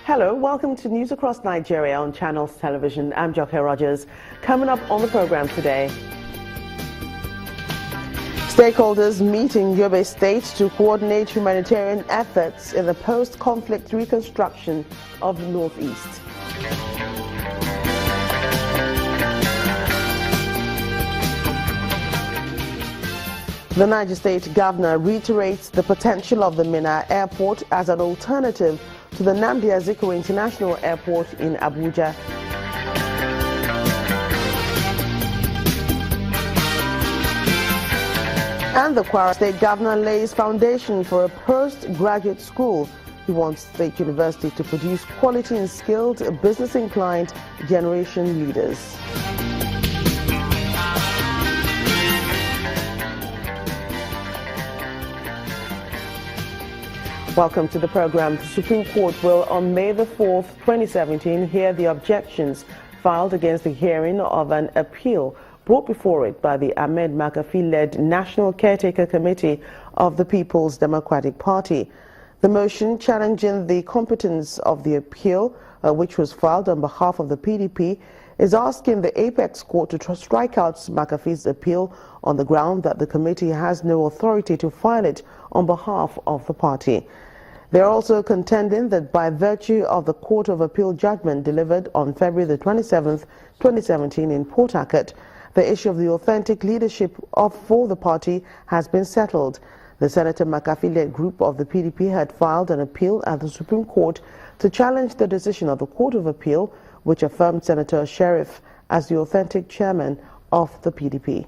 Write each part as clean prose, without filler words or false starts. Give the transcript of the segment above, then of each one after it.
Hello, welcome to News Across Nigeria on Channels Television. I'm Joke Rogers. Coming up on the program today, stakeholders meet in Yobe State to coordinate humanitarian efforts in the post-conflict reconstruction of the Northeast. The Niger State Governor reiterates the potential of the Minna Airport as an alternative to the Nnamdi Azikiwe International Airport in Abuja. And the Kwara State Governor lays foundation for a postgraduate school. He wants State University to produce quality and skilled, business-inclined generation leaders. Welcome to the program. The Supreme Court will, on May the 4th, 2017, hear the objections filed against the hearing of an appeal brought before it by the Ahmed Makarfi-led National Caretaker Committee of the People's Democratic Party. The motion challenging the competence of the appeal, which was filed on behalf of the PDP, is asking the Apex Court to strike out Makarfi's appeal on the ground that the committee has no authority to file it on behalf of the party. They are also contending that by virtue of the Court of Appeal judgment delivered on February the 27th, 2017 in Port Harcourt, the issue of the authentic leadership for the party has been settled. The Senator Makarfi-led group of the PDP had filed an appeal at the Supreme Court to challenge the decision of the Court of Appeal, which affirmed Senator Sheriff as the authentic chairman of the PDP.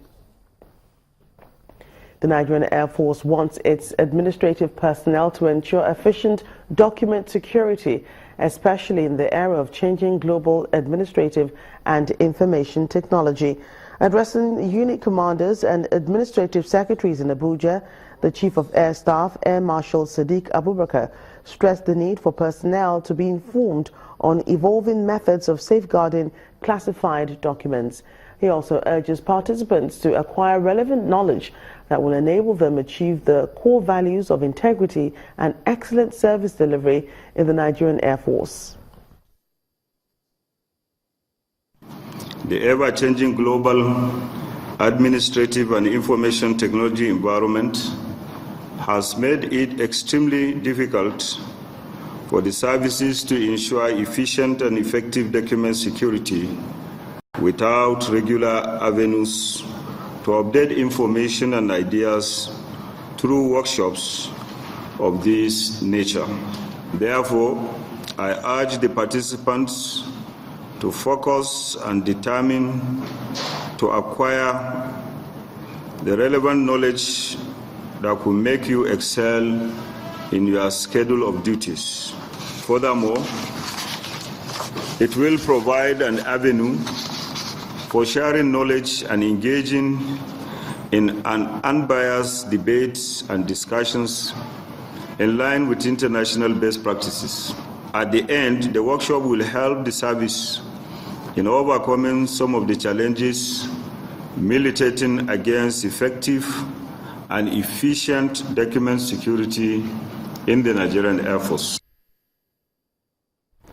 The Nigerian Air Force wants its administrative personnel to ensure efficient document security, especially in the era of changing global administrative and information technology. Addressing unit commanders and administrative secretaries in Abuja, the Chief of Air Staff, Air Marshal Sadiq Abubakar, stressed the need for personnel to be informed on evolving methods of safeguarding classified documents. He also urges participants to acquire relevant knowledge that will enable them achieve the core values of integrity and excellent service delivery in the Nigerian Air Force. The ever-changing global administrative and information technology environment has made it extremely difficult for the services to ensure efficient and effective document security without regular avenues to update information and ideas through workshops of this nature. Therefore, I urge the participants to focus and determine to acquire the relevant knowledge that will make you excel in your schedule of duties. Furthermore, it will provide an avenue for sharing knowledge and engaging in an unbiased debates and discussions in line with international best practices. At the end, the workshop will help the service in overcoming some of the challenges militating against effective and efficient document security in the Nigerian Air Force.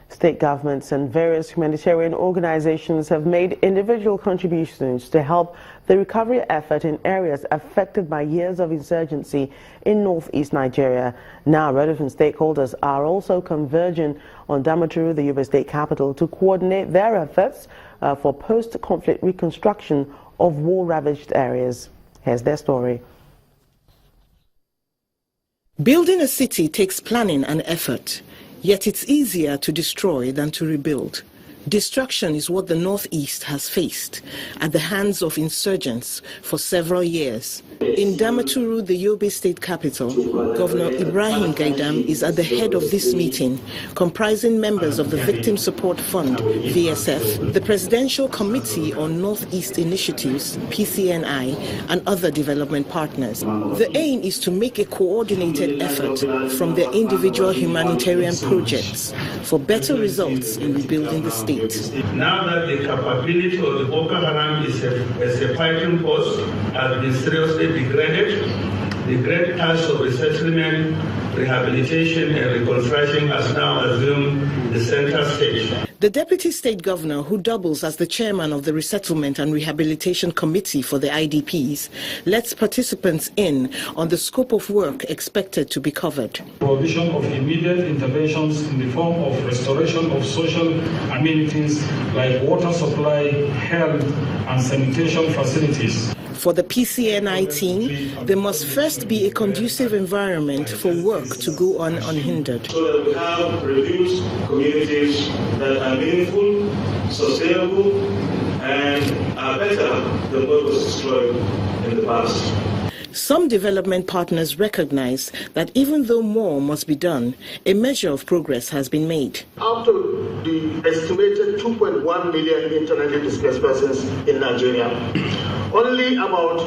State governments and various humanitarian organizations have made individual contributions to help the recovery effort in areas affected by years of insurgency in northeast Nigeria. Now, relevant stakeholders are also converging on Damaturu, the Yobe state capital, to coordinate their efforts for post-conflict reconstruction of war-ravaged areas. Here's their story. Building a city takes planning and effort. Yet it's easier to destroy than to rebuild. Destruction is what the Northeast has faced at the hands of insurgents for several years. In Damaturu, the Yobe state capital, Governor Ibrahim Gaidam is at the head of this meeting, comprising members of the Victim Support Fund, VSF, the Presidential Committee on Northeast Initiatives, PCNI, and other development partners. The aim is to make a coordinated effort from their individual humanitarian projects for better results in rebuilding the state. Now that the capability of the Boko Haram as a fighting force has been seriously degraded, the great task of resettlement rehabilitation and reconstruction has now assumed the center stage. The Deputy State Governor, who doubles as the chairman of the Resettlement and Rehabilitation Committee for the IDPs, lets participants in on the scope of work expected to be covered. Provision of immediate interventions in the form of restoration of social amenities like water supply, health, and sanitation facilities. For the PCNI team, there must first be a conducive environment for work to go on unhindered. So that we have reduced communities that are meaningful, sustainable, and are better than what was destroyed in the past. Some development partners recognize that even though more must be done, a measure of progress has been made. Out of the estimated 2.1 million internally displaced persons in Nigeria, only about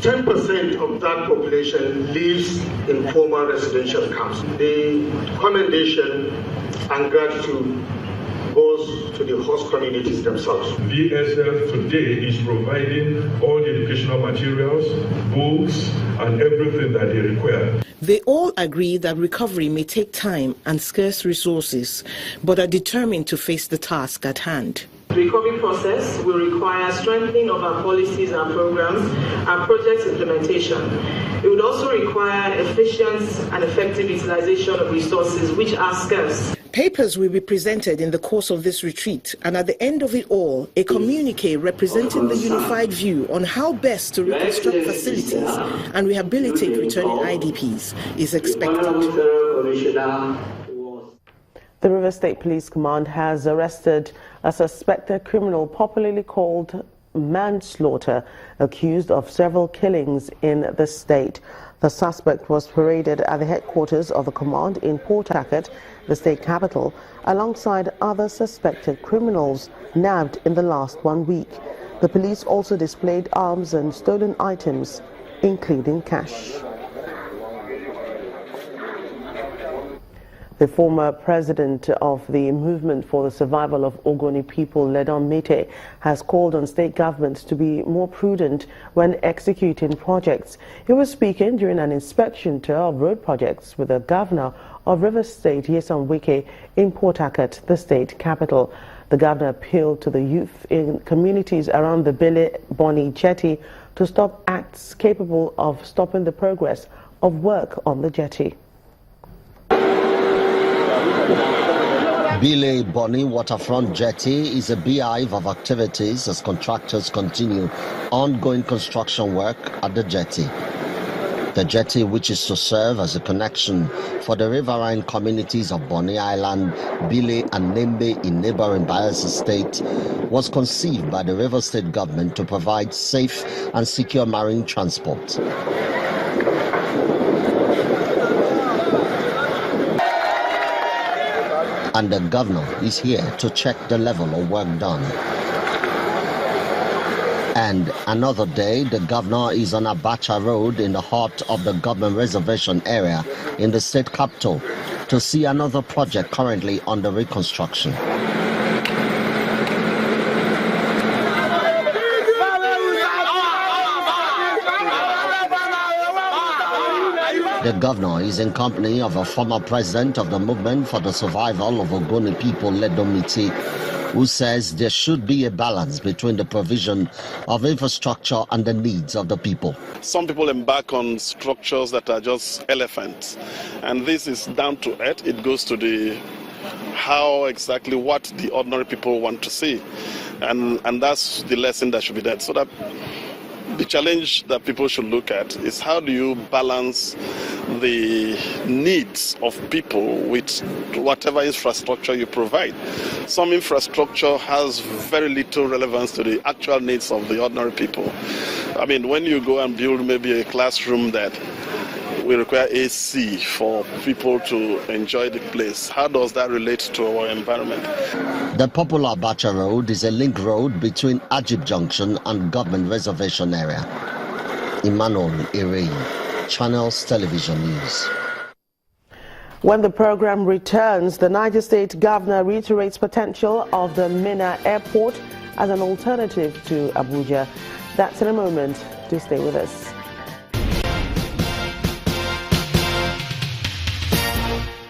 10% of that population lives in former residential camps. The commendation and gratitude goes to the host communities themselves. VSF today is providing all the educational materials, books, and everything that they require. They all agree that recovery may take time and scarce resources, but are determined to face the task at hand. The recovery process will require strengthening of our policies and programs and project implementation. It would also require efficient and effective utilization of resources which are scarce. Papers will be presented in the course of this retreat, and at the end of it all, a communique representing the unified view on how best to reconstruct facilities and rehabilitate returning IDPs is expected. The River State Police Command has arrested a suspected criminal popularly called manslaughter, accused of several killings in the state. The suspect was paraded at the headquarters of the command in Port Harcourt, the state capital, alongside other suspected criminals nabbed in the last 1 week. The police also displayed arms and stolen items, including cash. The former president of the Movement for the Survival of Ogoni People, Ledon Mete, has called on state governments to be more prudent when executing projects. He was speaking during an inspection tour of road projects with the governor of Rivers State, Nyesom Wike, in Port Harcourt, the state capital. The governor appealed to the youth in communities around the Bile Bonny jetty to stop acts capable of stopping the progress of work on the jetty. Bile Bonny Waterfront Jetty is a beehive of activities as contractors continue ongoing construction work at the jetty. The jetty, which is to serve as a connection for the riverine communities of Bonny Island, Bile and Nembe in neighboring Bayelsa State, was conceived by the River State government to provide safe and secure marine transport. And the governor is here to check the level of work done. And another day, the governor is on Abacha Road in the heart of the government reservation area in the state capital to see another project currently under reconstruction. The governor is in company of a former president of the Movement for the Survival of Ogoni People, Ledon Mete, who says there should be a balance between the provision of infrastructure and the needs of the people. Some people embark on structures that are just elephants, and this is down to earth. It goes to the how exactly what the ordinary people want to see, and that's the lesson that should be there. So that the challenge that people should look at is how do you balance the needs of people with whatever infrastructure you provide. Some infrastructure has very little relevance to the actual needs of the ordinary people. I mean, when you go and build maybe a classroom that will require AC for people to enjoy the place, how does that relate to our environment? The popular Abacha Road is a link road between Ajib Junction and Government Reservation area. Emmanuel Ere, Channels Television News. When the program returns, the Niger State Governor reiterates potential of the Minna Airport as an alternative to Abuja. That's in a moment. Do stay with us.